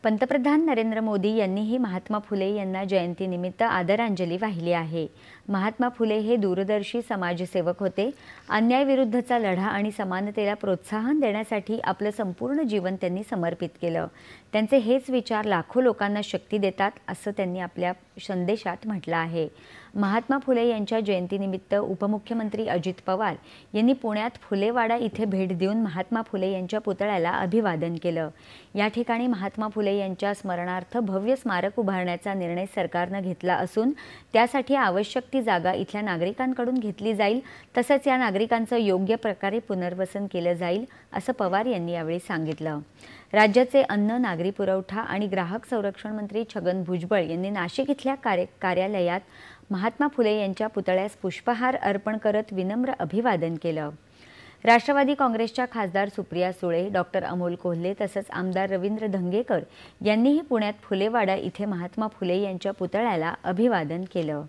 पंतप्रधान नरेंद्र मोदी यांनीही महात्मा फुले यांना जयंतीनिमित्त आदरांजली वाहिली आहे। महात्मा फुले हे दूरदर्शी समाजसेवक होते। अन्यायाविरुद्धचा लढा आणि समानतेला प्रोत्साहन देण्यासाठी आपलं संपूर्ण जीवन त्यांनी समर्पित केलं। त्यांचे हेच विचार लाखो लोकांना शक्ती देतात असं त्यांनी आपल्या संदेशात म्हटलं आहे। महात्मा फुले यांच्या जयंतीनिमित्त उपमुख्यमंत्री अजित पवार यांनी पुण्यात फुलेवाडा इथे भेट देऊन महात्मा फुले यांच्या पुतळ्याला अभिवादन केलं। या ठिकाणी महात्मा फुले यांच्या स्मरणार्थ भव्य स्मारक उभारण्याचा निर्णय सरकारने घेतला असून त्यासाठी आवश्यक ती जागा इथल्या नागरिकांकडून घेतली जाईल, तसंच या नागरिकांचं योग्य प्रकारे पुनर्वसन केलं जाईल असं पवार यांनी यावेळी सांगितलं। राज्याचे अन्न, नागरी पुरवठा आणि ग्राहक संरक्षण मंत्री छगन भुजबळ यांनी नाशिक इथल्या कार्यालयात महात्मा फुले यांच्या पुतळ्यास पुष्पहार अर्पण करत विनम्र अभिवादन केलं। राष्ट्रवादी काँग्रेसच्या खासदार सुप्रिया सुळे, डॉक्टर अमोल कोल्हे तसंच आमदार रवींद्र धंगेकर यांनीही पुण्यात फुलेवाडा इथे महात्मा फुले यांच्या पुतळ्याला अभिवादन केलं।